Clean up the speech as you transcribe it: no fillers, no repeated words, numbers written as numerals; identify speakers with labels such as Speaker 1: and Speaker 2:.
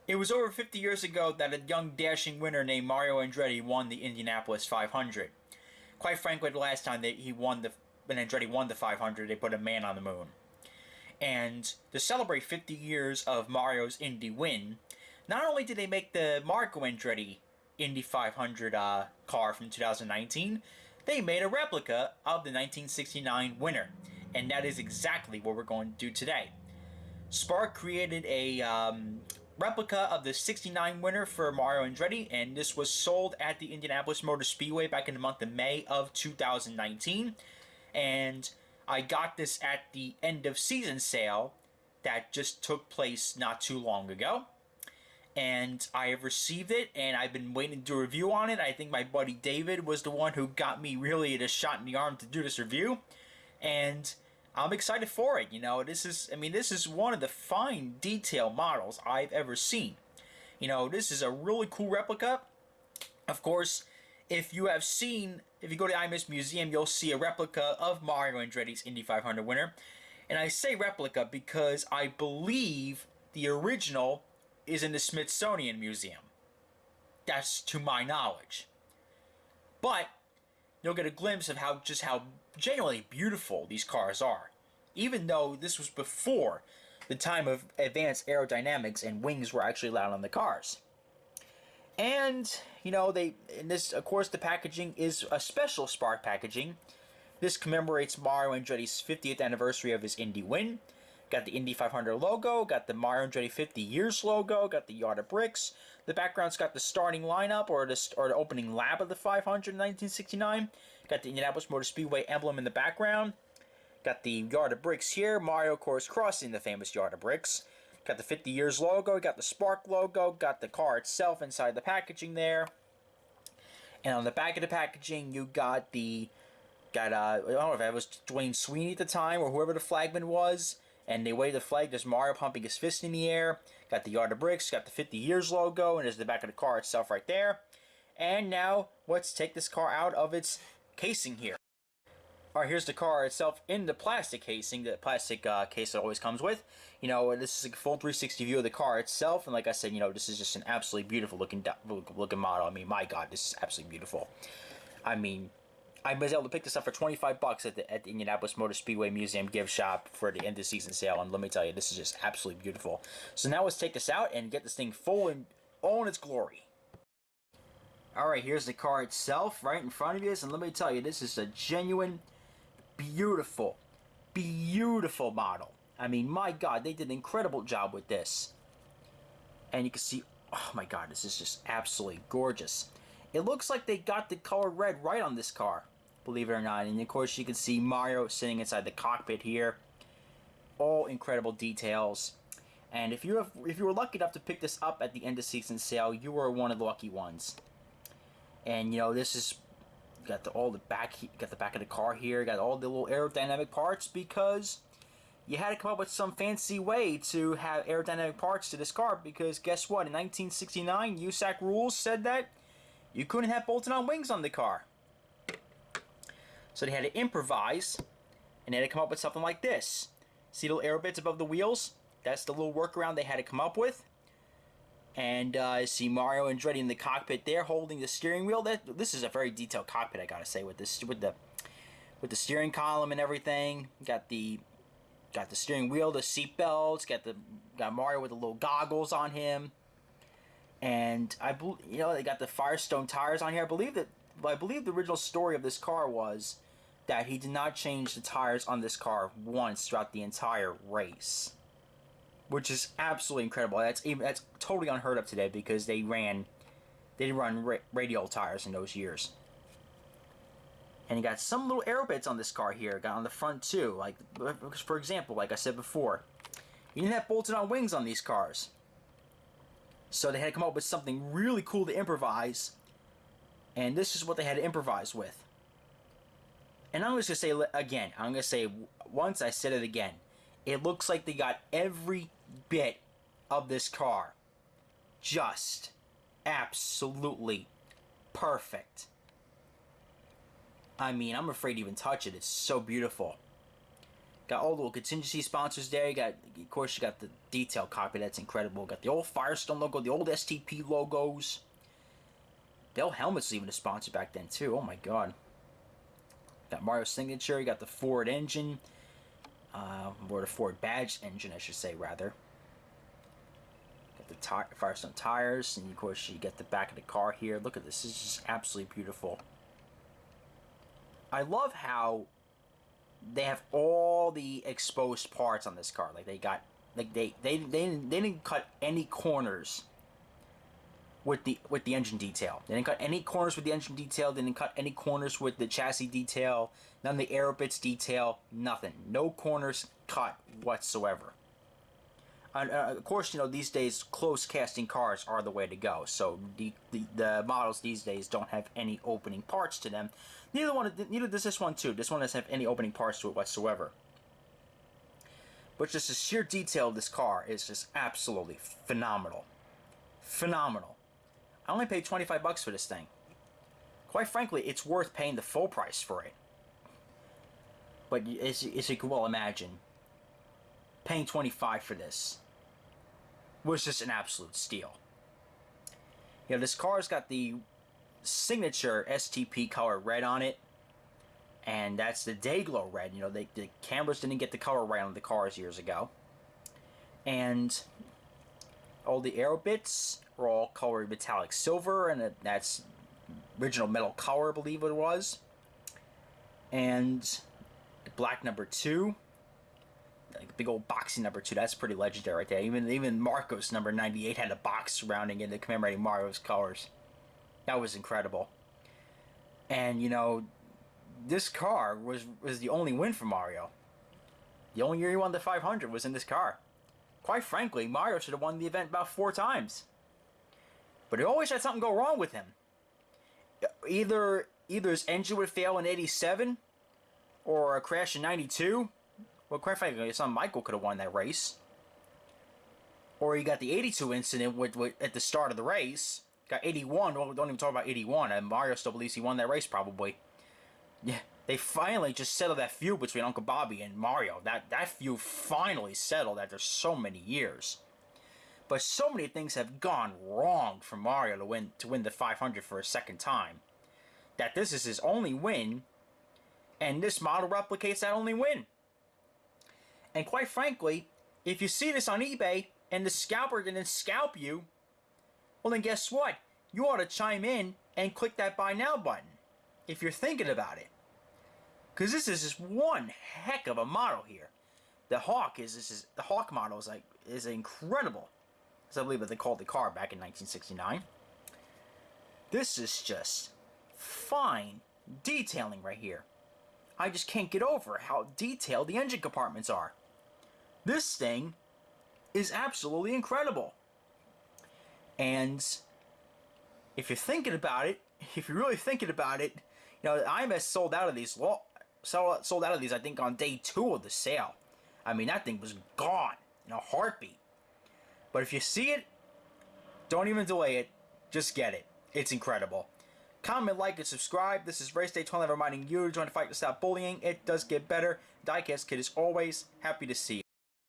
Speaker 1: It was over 50 years ago that a young dashing winner named Mario Andretti won the Indianapolis 500. Quite frankly, the last time that when Andretti won the 500, they put a man on the moon. And to celebrate 50 years of Mario's Indy win, not only did they make the Marco Andretti Indy 500 car from 2019, they made a replica of the 1969 winner. And that is exactly what we're going to do today. Spark created a replica of the 69 winner for Mario Andretti, and this was sold at the Indianapolis Motor Speedway back in the month of May of 2019. And I got this at the end of season sale that just took place not too long ago. And I have received it, and I've been waiting to do a review on it. I think my buddy David was the one who got me really a shot in the arm to do this review. And I'm excited for it. This is one of the fine detail models I've ever seen. This is a really cool replica. Of course, if you go to the IMS Museum, you'll see a replica of Mario Andretti's Indy 500 winner. And I say replica because I believe the original is in the Smithsonian Museum. That's to my knowledge. But you'll get a glimpse of how genuinely beautiful these cars are. Even though this was before the time of advanced aerodynamics and wings were actually allowed on the cars. And, of course, the packaging is a special Spark packaging. This commemorates Mario Andretti's 50th anniversary of his Indy win. Got the Indy 500 logo, got the Mario Andretti 50 years logo, got the yard of bricks. The background's got the starting lineup or the opening lap of the 500 in 1969. Got the Indianapolis Motor Speedway emblem in the background. Got the yard of bricks here, Mario, of course, crossing the famous yard of bricks. Got the 50 years logo, got the Spark logo, got the car itself inside the packaging there. And on the back of the packaging, you got I don't know if that was Dwayne Sweeney at the time or whoever the flagman was. And they wave the flag. There's Mario pumping his fist in the air. Got the yard of bricks. Got the 50 years logo. And there's the back of the car itself right there. And now, let's take this car out of its casing here. Alright, here's the car itself in the plastic casing. The plastic case it always comes with. This is a full 360 view of the car itself. And like I said, this is just an absolutely beautiful looking model. I mean, my God, this is absolutely beautiful. I was able to pick this up for $25 at the Indianapolis Motor Speedway Museum gift shop for the end of season sale, and let me tell you, this is just absolutely beautiful. So now let's take this out and get this thing full in all in its glory. Alright, here's the car itself right in front of you, and let me tell you, this is a genuine, beautiful, beautiful model. I mean, my God, they did an incredible job with this. And you can see, oh my God, this is just absolutely gorgeous. It looks like they got the color red right on this car, believe it or not. And of course, you can see Mario sitting inside the cockpit here. All incredible details. And if you were lucky enough to pick this up at the end of season sale, you were one of the lucky ones. And this is got the back of the car here. Got all the little aerodynamic parts because you had to come up with some fancy way to have aerodynamic parts to this car. Because guess what? In 1969, USAC rules said that you couldn't have bolted-on wings on the car. So they had to improvise, and they had to come up with something like this. See the little aero bits above the wheels? That's the little workaround they had to come up with. And see Mario Andretti in the cockpit there, holding the steering wheel. This is a very detailed cockpit, I gotta say, with the steering column and everything. Got the steering wheel, the seat belts. Got Mario with the little goggles on him. And they got the Firestone tires on here. I believe the original story of this car was that he did not change the tires on this car once throughout the entire race, which is absolutely incredible. That's totally unheard of today because they didn't run radial tires in those years. And you got some little aero bits on this car here. Got on the front too. Like for example, like I said before, you didn't have bolted-on wings on these cars. So they had to come up with something really cool to improvise. And this is what they had to improvise with. And I'm just going to say again, I'm going to say once, I said it again. It looks like they got every bit of this car just absolutely perfect. I mean, I'm afraid to even touch it. It's so beautiful. Got all the little contingency sponsors there. You got, of course, you got the detail copy. That's incredible. Got the old Firestone logo, the old STP logos. The old helmet's even a sponsor back then too. Oh my god. Got Mario's signature. You got the Ford engine, or the Ford badge engine, I should say, rather. Got the Firestone tires, and of course you get the back of the car here. Look at this. This is just absolutely beautiful. I love how they have all the exposed parts on this car. Like they got, like they didn't cut any corners with the engine detail. They didn't cut any corners with the engine detail. They didn't cut any corners with the chassis detail. None of the aero bits detail. Nothing. No corners cut whatsoever. And, of course, you know, these days close casting cars are the way to go. So the models these days don't have any opening parts to them. Neither does this one too. This one doesn't have any opening parts to it whatsoever. But just the sheer detail of this car is just absolutely phenomenal. Phenomenal. I only paid $25 for this thing. Quite frankly, it's worth paying the full price for it. But as you can well imagine, paying $25 for this was just an absolute steal. You know, this car's got the signature STP color red on it, and that's the Dayglow red. You know, the cameras didn't get the color right on the cars years ago. And all the aero bits are all colored metallic silver, and that's original metal color, I believe it was. And black number 2, like big old boxy number 2, that's pretty legendary right there. Even Marcos number 98 had a box surrounding it commemorating Mario's colors. That was incredible. And you know, this car was the only win for Mario. The only year he won the 500 was in this car. Quite frankly, Mario should have won the event about 4 times. But he always had something go wrong with him. Either his engine would fail in 87, or a crash in 92. Well, quite frankly, his son Michael could have won that race. Or he got the 82 incident at the start of the race. Got 81. Well, don't even talk about 81. And Mario still believes he won that race, probably. Yeah, they finally just settled that feud between Uncle Bobby and Mario. That feud finally settled after so many years. But so many things have gone wrong for Mario to win the 500 for a second time, that this is his only win, and this model replicates that only win. And quite frankly, if you see this on eBay and the scalper didn't scalp you, well then guess what? You ought to chime in and click that buy now button if you're thinking about it. Because this is just one heck of a model here. The Hawk the Hawk model is incredible. As I believe that they called the car back in 1969. This is just fine detailing right here. I just can't get over how detailed the engine compartments are. This thing is absolutely incredible. And if you're thinking about it, if you're really thinking about it, you know, IMS sold out of these, I think, on day 2 of the sale. I mean, that thing was gone in a heartbeat. But if you see it, don't even delay it. Just get it. It's incredible. Comment, like, and subscribe. This is Race Day 12 reminding you to join the fight to stop bullying. It does get better. Diecast Kid is always happy to see you.